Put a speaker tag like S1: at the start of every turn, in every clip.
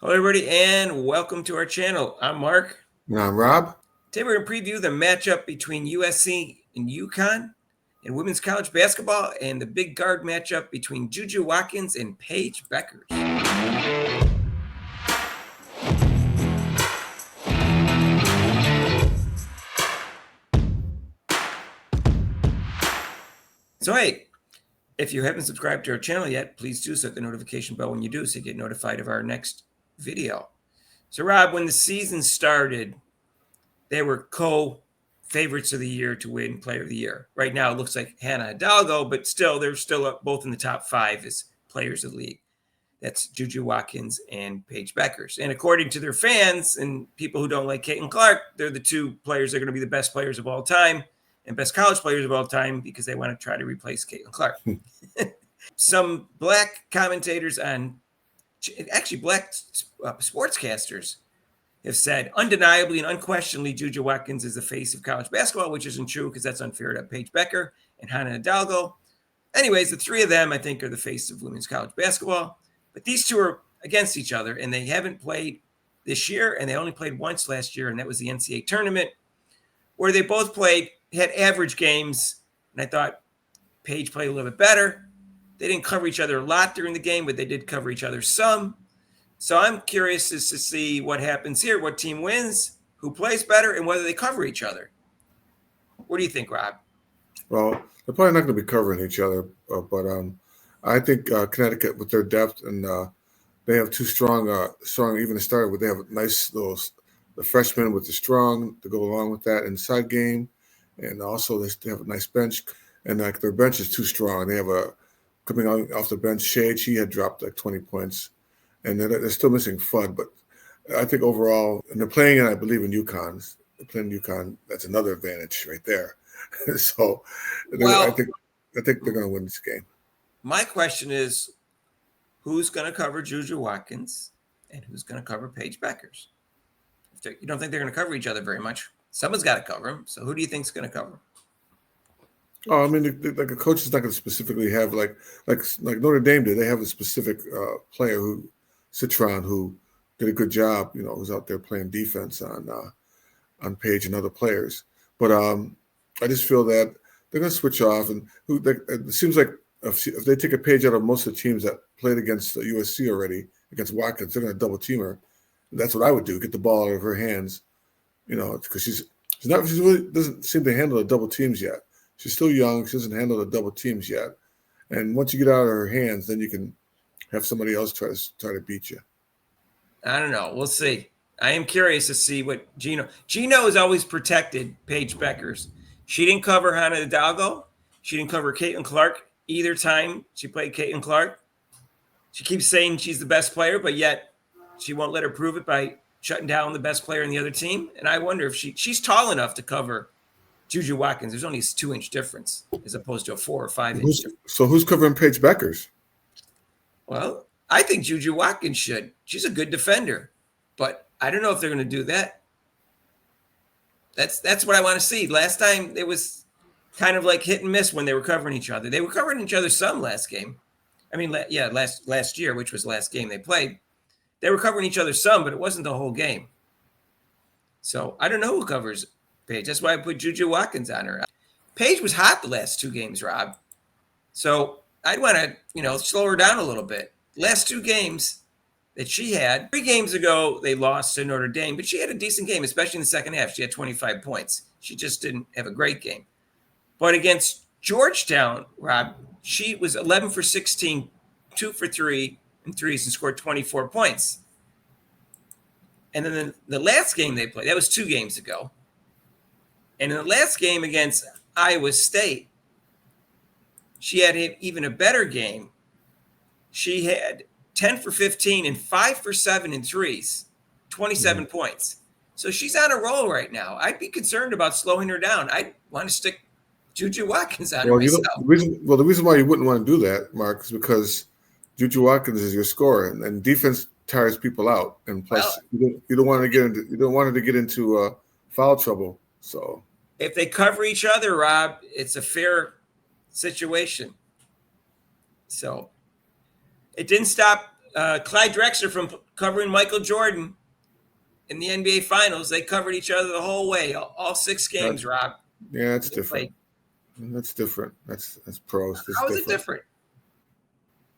S1: Hello, everybody, and welcome to our channel. I'm Mark.
S2: And I'm Rob.
S1: Today, we're going to preview the matchup between USC and UConn in women's college basketball and the big guard matchup between JuJu Watkins and Paige Beckers. So, hey, if you haven't subscribed to our channel yet, please do so. Hit the notification bell when you do so you get notified of our next video. So, Rob, when the season started, they were co-favorites of the year to win Player of the Year. Right now, it looks like Hannah Hidalgo, but still, they're still both in the top 5 as players of the league. That's JuJu Watkins and Paige Beckers. And according to their fans and people who don't like Caitlin Clark, they're the two players that are going to be the best players of all time and best college players of all time because they want to try to replace Caitlin Clark. Some black commentators actually black sportscasters have said undeniably and unquestionably JuJu Watkins is the face of college basketball, which isn't true because that's unfair to Paige Becker and Hannah Hidalgo. Anyways, the three of them, I think, are the face of women's college basketball. But these two are against each other, and they haven't played this year, and they only played once last year, and that was the NCAA tournament, where they both had average games, and I thought Paige played a little bit better. They didn't cover each other a lot during the game, but they did cover each other some. So I'm curious as to see what happens here, what team wins, who plays better, and whether they cover each other. What do you think, Rob?
S2: Well, they're probably not going to be covering each other, but I think Connecticut, with their depth, and they have two strong, even to start with. They have nice the freshmen with the strong to go along with that inside game, and also they have a nice bench, and like their bench is too strong. They have coming off the bench, Shade. She had dropped like 20 points, and they're still missing Fudd. But I think overall, and they're playing, I believe, in UConn. They're playing UConn. That's another advantage right there. So, I think they're going to win this game.
S1: My question is, who's going to cover JuJu Watkins and who's going to cover Paige Beckers? You don't think they're going to cover each other very much. Someone's got to cover them. So who do you think is going to cover them?
S2: Oh, I mean, like a coach is not going to specifically have like Notre Dame did. They have a specific player Citron, who did a good job. Who's out there playing defense on Paige and other players. But I just feel that they're going to switch off, and it seems like if they take a page out of most of the teams that played against USC already against Watkins, they're going to double team her. That's what I would do: get the ball out of her hands, because she really doesn't seem to handle the double teams yet. She's still young; she doesn't handle the double teams yet. And once you get out of her hands, then you can have somebody else try to beat you.
S1: I don't know. We'll see. I am curious to see what Gino has always protected Paige Beckers. She didn't cover Hannah Hidalgo. She didn't cover Caitlin Clark either time she played Caitlin Clark. She keeps saying she's the best player, but yet she won't let her prove it by shutting down the best player in the other team. And I wonder if she's tall enough to cover JuJu Watkins. There's only a 2-inch difference as opposed to a 4 or 5-inch difference.
S2: So who's covering Paige Beckers?
S1: Well, I think JuJu Watkins should. She's a good defender, but I don't know if they're going to do that. That's what I want to see. Last time it was kind of like hit and miss when they were covering each other. They were covering each other some last game. I mean, last year, which was the last game they played. They were covering each other some, but it wasn't the whole game. So I don't know who covers Paige. That's why I put JuJu Watkins on her. Paige was hot the last 2 games, Rob. So I'd want to, slow her down a little bit. Last 2 games that she had, 3 games ago, they lost to Notre Dame, but she had a decent game, especially in the second half. She had 25 points. She just didn't have a great game. But against Georgetown, Rob, she was 11 for 16, 2 for 3 in threes, and scored 24 points. And then the last game they played, that was 2 games ago. And in the last game against Iowa State, she had even a better game. She had 10 for 15 and 5 for 7 in threes, 27 points. So she's on a roll right now. I'd be concerned about slowing her down. I'd want to stick JuJu Watkins on her myself.
S2: The reason why you wouldn't want to do that, Mark, is because JuJu Watkins is your scorer, and defense tires people out. And plus, you don't want her to get into foul trouble. So
S1: if they cover each other, Rob, it's a fair situation. So it didn't stop Clyde Drexler from covering Michael Jordan in the NBA Finals. They covered each other the whole way, all 6 games, Rob.
S2: Yeah, that's different. That's different. That's pros. That's
S1: How is it
S2: different.
S1: different?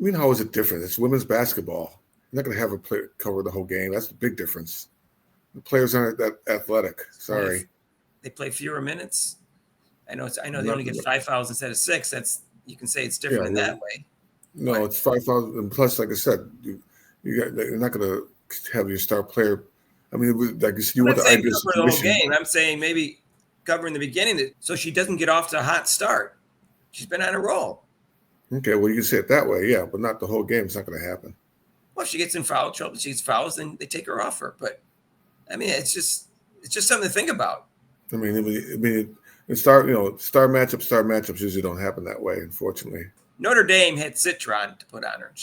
S2: I mean, how is it different? It's women's basketball. You're not going to have a player cover the whole game. That's the big difference. The players aren't that athletic. Sorry.
S1: They play fewer minutes. I know they only get 5 fouls instead of 6. You can say it's different in that way.
S2: No, but it's 5 fouls, and plus, like I said, you're not going to have your star player. I mean, like you want the ideal
S1: situation. For the whole game, I'm saying maybe covering the beginning so she doesn't get off to a hot start. She's been on a roll.
S2: Okay, well, you can say it that way, yeah, but not the whole game. It's not going to happen.
S1: Well, if she gets in foul trouble, she gets fouls, then they take her off her. But I mean, it's just something to think about.
S2: I mean, star matchups usually don't happen that way, unfortunately.
S1: Notre Dame had Citron to put on her.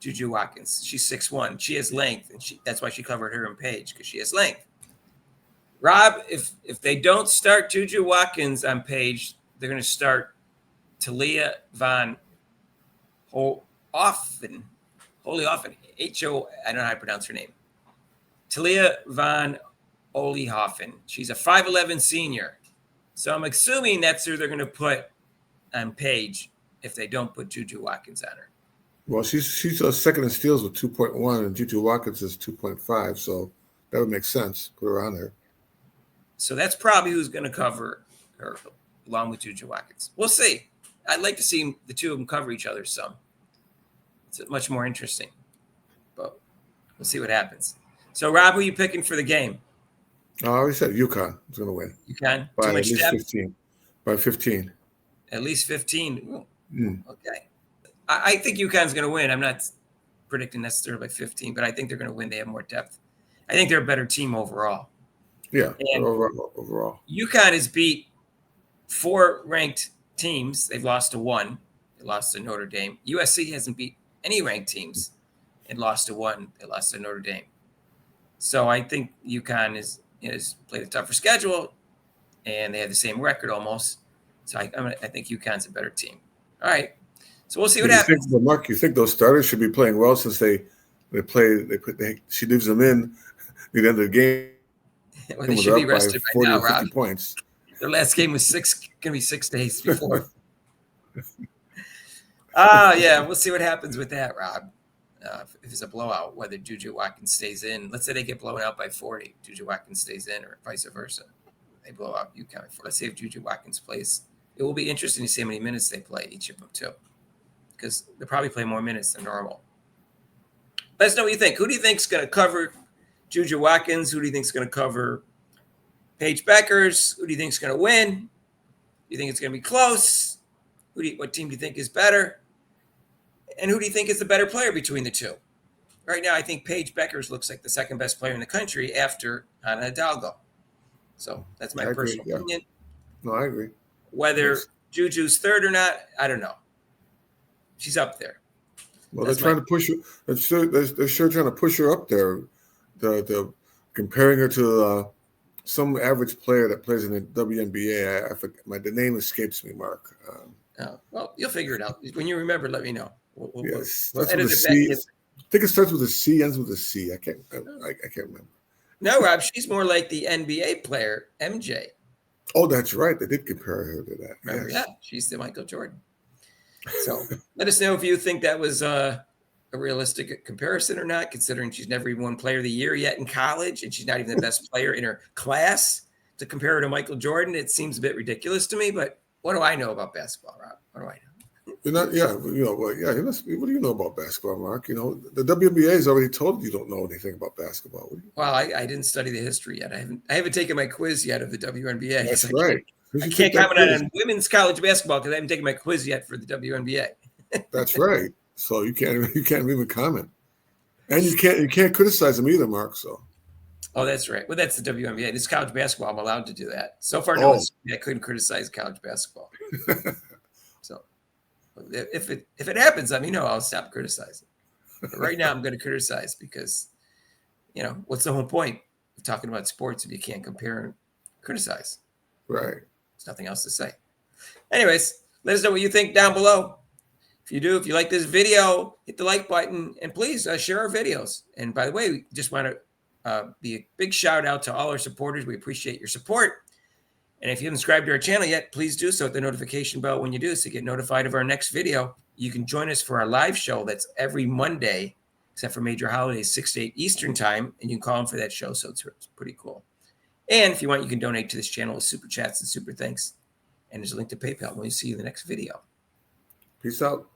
S1: JuJu Watkins. She's 6'1". She has length, and that's why she covered her and Paige, because she has length. Rob, if they don't start JuJu Watkins on Paige, they're going to start Talia Van Holyhoffen. I don't know how to pronounce her name. Talia Van Holyhoffen. She's a 5'11" senior. So I'm assuming that's who they're going to put on Paige if they don't put JuJu Watkins on her.
S2: Well, she's second in steals with 2.1, and JuJu Watkins is 2.5, so that would make sense. Put her on there.
S1: So that's probably who's going to cover her along with JuJu Watkins. We'll see. I'd like to see the two of them cover each other some. It's much more interesting. But we'll see what happens. So, Rob, who are you picking for the game?
S2: I already said UConn is going to win.
S1: UConn?
S2: By
S1: Too much
S2: at least
S1: depth?
S2: 15. By 15.
S1: At least 15. Okay. I think UConn's going to win. I'm not predicting necessarily by 15, but I think they're going to win. They have more depth. I think they're a better team overall.
S2: Yeah, overall.
S1: UConn has beat 4 ranked teams. They've lost to 1. They lost to Notre Dame. USC hasn't beat any ranked teams and lost to 1. They lost to Notre Dame. So I think UConn is played a tougher schedule, and they have the same record almost. So I think UConn's a better team. All right. So we'll see what happens.
S2: Mark, you think those starters should be playing well since she leaves them in at the end of the game?
S1: Well, they should be rested by now, Rob.
S2: Points.
S1: Their last game was going to be 6 days before. Yeah, we'll see what happens with that, Rob. If it's a blowout, whether JuJu Watkins stays in. Let's say they get blown out by 40. JuJu Watkins stays in, or vice versa. They blow out UConn. Let's say if JuJu Watkins plays. It will be interesting to see how many minutes they play, each of them, too. Because they'll probably play more minutes than normal. Let us know what you think. Who do you think is going to cover JuJu Watkins? Who do you think is going to cover Paige Beckers? Who do you think is going to win? Do you think it's going to be close? What team do you think is better? And who do you think is the better player between the two? Right now, I think Paige Beckers looks like the second best player in the country after Ana Hidalgo. So that's my personal opinion.
S2: No, I agree.
S1: Whether JuJu's third or not, I don't know. She's up there.
S2: Well, they're trying to push her. They're sure trying to push her up there. They're comparing her to some average player that plays in the WNBA. The name escapes me, Mark.
S1: Well, you'll figure it out. When you remember, let me know.
S2: Yes, that's with a C. I think it starts with a C, ends with a C. I can't remember.
S1: No, Rob, she's more like the NBA player, MJ.
S2: Oh, that's right. They did compare her to that.
S1: Remember? Yes. Yeah, she's the Michael Jordan. So let us know if you think that was a realistic comparison or not, considering she's never even won Player of the Year yet in college, and she's not even the best player in her class. To compare her to Michael Jordan, it seems a bit ridiculous to me, but what do I know about basketball, Rob? What do I know?
S2: You're not, what do you know about basketball, Mark? The WNBA has already told you don't know anything about basketball.
S1: Well, I didn't study the history yet. I haven't taken my quiz yet of the WNBA.
S2: That's right.
S1: I can't comment on women's college basketball because I haven't taken my quiz yet for the WNBA.
S2: That's right. So you can't even comment, and you can't criticize them either, Mark. So.
S1: Oh, that's right. Well, that's the WNBA. This is college basketball. I'm allowed to do that. So far, no one's I couldn't criticize college basketball. So if it happens, let me know. I'll stop criticizing. But right now, I'm going to criticize because, what's the whole point of talking about sports if you can't compare and criticize?
S2: Right.
S1: There's nothing else to say. Anyways, let us know what you think down below. If If you do, if you like this video, hit the like button and please share our videos. And by the way, we just want to be a big shout out to all our supporters. We appreciate your support. And if you haven't subscribed to our channel yet, please do so. Hit the notification bell when you do so you get notified of our next video. You can join us for our live show that's every Monday, except for major holidays, 6 to 8 Eastern time. And you can call in for that show. So it's pretty cool. And if you want, you can donate to this channel with super chats and super thanks. And there's a link to PayPal. We'll see you in the next video.
S2: Peace out.